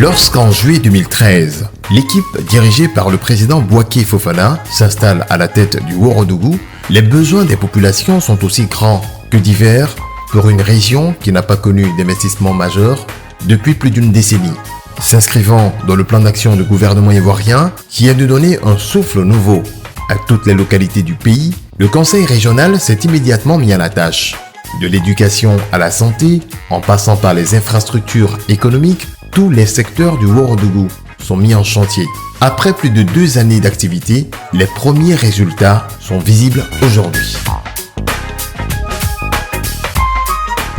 Lorsqu'en juillet 2013, l'équipe dirigée par le président Bouaké Fofana s'installe à la tête du Ourodougou, les besoins des populations sont aussi grands que divers pour une région qui n'a pas connu d'investissement majeur depuis plus d'une décennie. S'inscrivant dans le plan d'action du gouvernement ivoirien qui a de donner un souffle nouveau à toutes les localités du pays, le conseil régional s'est immédiatement mis à la tâche. De l'éducation à la santé, en passant par les infrastructures économiques, tous les secteurs du Ourodougou sont mis en chantier. Après plus de 2 années d'activité, les premiers résultats sont visibles aujourd'hui.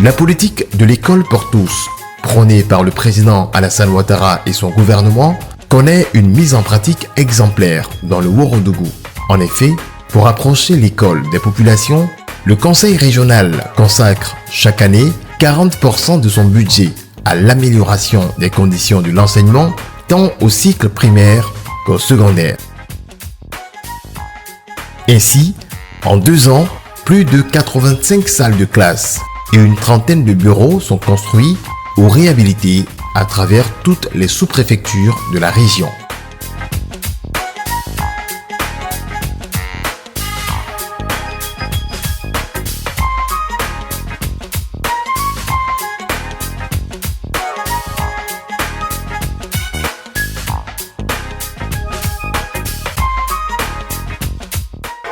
La politique de l'école pour tous, prônée par le président Alassane Ouattara et son gouvernement, connaît une mise en pratique exemplaire dans le Ourodougou. En effet, pour approcher l'école des populations, le conseil régional consacre chaque année 40% de son budget à l'amélioration des conditions de l'enseignement tant au cycle primaire qu'au secondaire. Ainsi, en 2 ans, plus de 85 salles de classe et une trentaine de bureaux sont construits ou réhabilités à travers toutes les sous-préfectures de la région.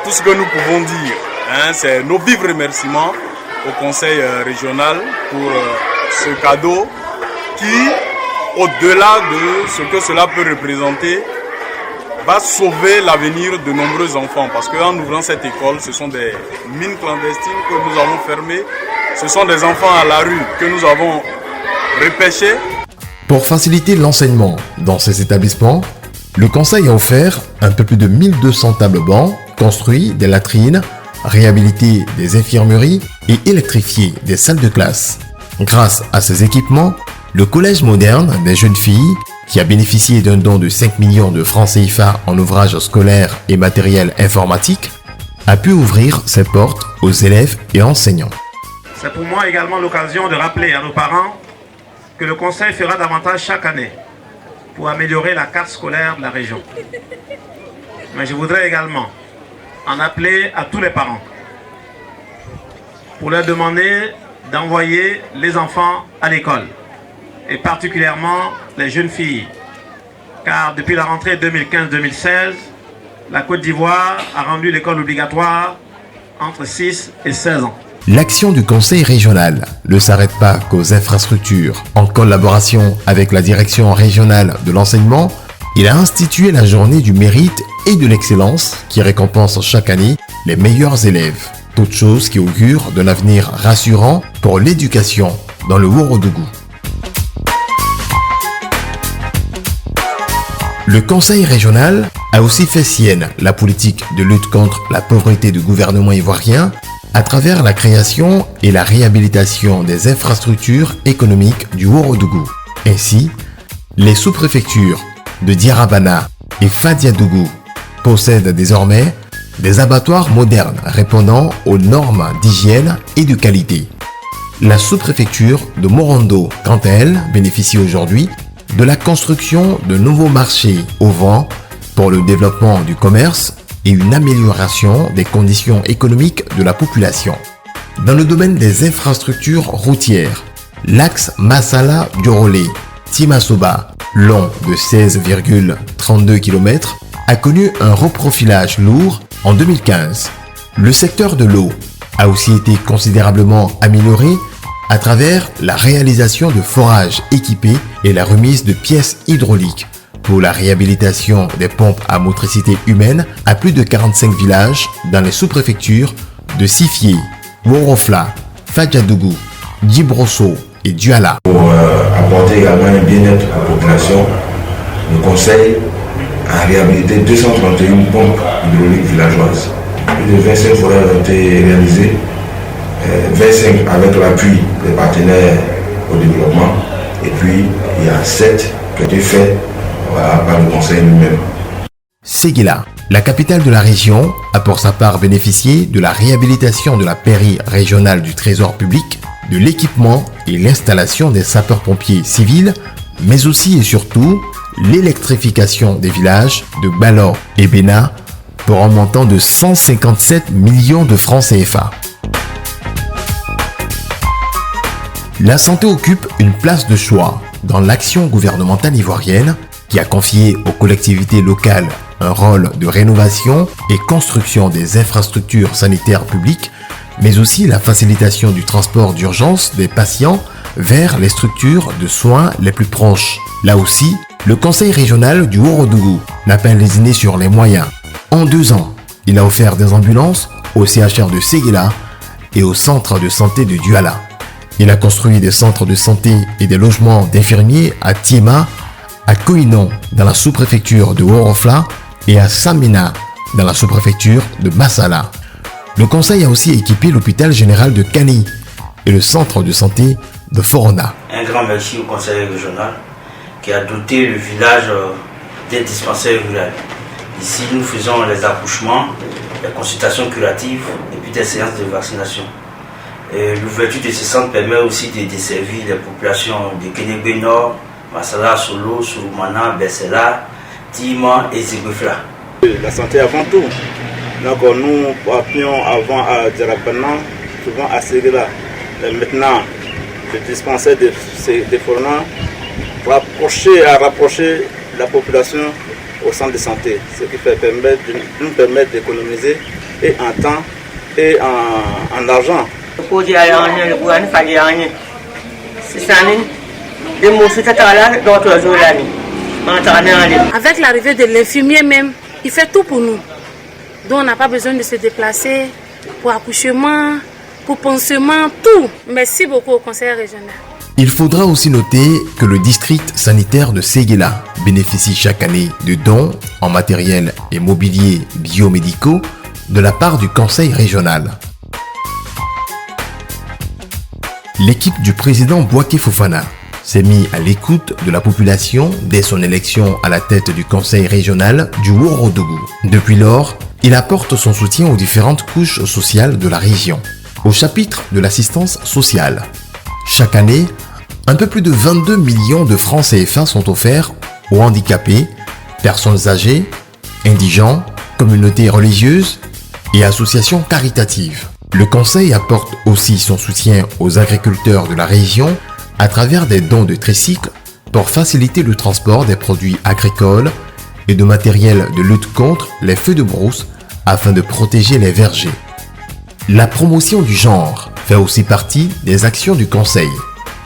Tout ce que nous pouvons dire, c'est nos vifs remerciements au conseil régional pour ce cadeau qui, au-delà de ce que cela peut représenter, va sauver l'avenir de nombreux enfants. Parce qu'en ouvrant cette école, ce sont des mines clandestines que nous avons fermées, ce sont des enfants à la rue que nous avons repêchés. Pour faciliter l'enseignement dans ces établissements, le conseil a offert un peu plus de 1200 tables bancs, construit des latrines, réhabilité des infirmeries et électrifié des salles de classe. Grâce à ces équipements, le collège moderne des jeunes filles, qui a bénéficié d'un don de 5 millions de francs CFA en ouvrages scolaires et matériel informatique, a pu ouvrir ses portes aux élèves et enseignants. C'est pour moi également l'occasion de rappeler à nos parents que le conseil fera davantage chaque année pour améliorer la carte scolaire de la région. Mais je voudrais également en appeler à tous les parents pour leur demander d'envoyer les enfants à l'école et particulièrement les jeunes filles, car depuis la rentrée 2015-2016, la Côte d'Ivoire a rendu l'école obligatoire entre 6 et 16 ans. L'action du conseil régional ne s'arrête pas qu'aux infrastructures. En collaboration avec la direction régionale de l'enseignement, il a institué la journée du mérite et de l'excellence qui récompense chaque année les meilleurs élèves. Toute chose qui augure d'un avenir rassurant pour l'éducation dans le Ourodougou. Le conseil régional a aussi fait sienne la politique de lutte contre la pauvreté du gouvernement ivoirien à travers la création et la réhabilitation des infrastructures économiques du Ourodougou. Ainsi, les sous-préfectures de Diarabana et Fadiadougou possèdent désormais des abattoirs modernes répondant aux normes d'hygiène et de qualité. La sous-préfecture de Morondo, quant à elle, bénéficie aujourd'hui de la construction de nouveaux marchés au vent pour le développement du commerce et une amélioration des conditions économiques de la population. Dans le domaine des infrastructures routières, l'axe Massala-Diorolé-Timasoba, long de 16,32 km, a connu un reprofilage lourd en 2015. Le secteur de l'eau a aussi été considérablement amélioré à travers la réalisation de forages équipés et la remise de pièces hydrauliques pour la réhabilitation des pompes à motricité humaine à plus de 45 villages dans les sous-préfectures de Sifié, Worofla, Fadiadougou, Djibrosso et Douala. Pour apporter également un bien-être à la population, le conseil a réhabilité 231 pompes hydrauliques villageoises. Plus de 25 forages ont été réalisés, 25 avec l'appui des partenaires au développement, et puis il y a 7 qui ont été faits par le conseil lui-même. Séguéla, la capitale de la région, a pour sa part bénéficié de la réhabilitation de la pairie régionale du Trésor public, de l'équipement et l'installation des sapeurs-pompiers civils mais aussi et surtout l'électrification des villages de Gbalo et Bena pour un montant de 157 millions de francs CFA. La santé occupe une place de choix dans l'action gouvernementale ivoirienne qui a confié aux collectivités locales un rôle de rénovation et construction des infrastructures sanitaires publiques, mais aussi la facilitation du transport d'urgence des patients vers les structures de soins les plus proches. Là aussi, le conseil régional du Ourodougou n'a pas lésiné sur les moyens. En 2 ans, il a offert des ambulances au CHR de Séguéla et au centre de santé de Douala. Il a construit des centres de santé et des logements d'infirmiers à Tiema, à Koinon dans la sous-préfecture de Worofla et à Samina dans la sous-préfecture de Massala. Le conseil a aussi équipé l'hôpital général de Kani et le centre de santé de Forona. Un grand merci au conseil régional qui a doté le village des dispensaires ruraux. Ici, nous faisons les accouchements, les consultations curatives et puis des séances de vaccination. L'ouverture de ces centres permet aussi de desservir les populations de Kénégbé Nord, Massala, Solo, Souroumana, Bessela, Tima et Zégbefla. La santé avant tout. Donc nous appuyions avant à Djarabana, souvent à Séguéla. Maintenant, le dispensaire de Forona rapprocher la population au centre de santé, ce qui nous permet d'économiser et en temps et en argent. Avec l'arrivée de l'infirmier même, il fait tout pour nous. Donc on n'a pas besoin de se déplacer pour accouchement, pour pansement, tout. Merci beaucoup au conseil régional. Il faudra aussi noter que le district sanitaire de Séguéla bénéficie chaque année de dons en matériel et mobilier biomédicaux de la part du conseil régional. L'équipe du président Bouaké Fofana s'est mise à l'écoute de la population dès son élection à la tête du conseil régional du Ourodougou. Depuis lors, il apporte son soutien aux différentes couches sociales de la région. Au chapitre de l'assistance sociale, chaque année, un peu plus de 22 millions de francs CFA sont offerts aux handicapés, personnes âgées, indigents, communautés religieuses et associations caritatives. Le conseil apporte aussi son soutien aux agriculteurs de la région à travers des dons de tricycles pour faciliter le transport des produits agricoles et de matériel de lutte contre les feux de brousse afin de protéger les vergers. La promotion du genre fait aussi partie des actions du conseil.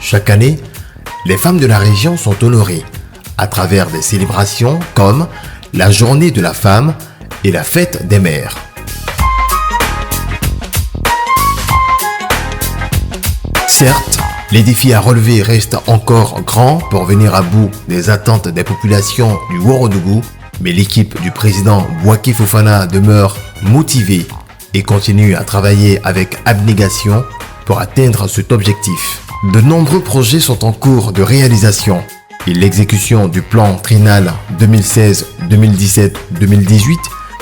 Chaque année, les femmes de la région sont honorées à travers des célébrations comme la Journée de la femme et la Fête des mères. Certes, les défis à relever restent encore grands pour venir à bout des attentes des populations du Ourodougou, mais l'équipe du président Bouaké Fofana demeure motivée et continue à travailler avec abnégation pour atteindre cet objectif. De nombreux projets sont en cours de réalisation et l'exécution du plan triennal 2016-2017-2018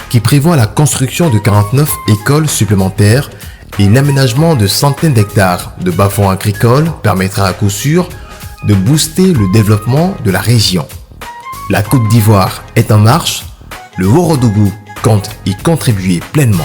qui prévoit la construction de 49 écoles supplémentaires et l'aménagement de centaines d'hectares de bas-fonds agricoles permettra à coup sûr de booster le développement de la région. La Côte d'Ivoire est en marche, le Ourodougou compte y contribuer pleinement.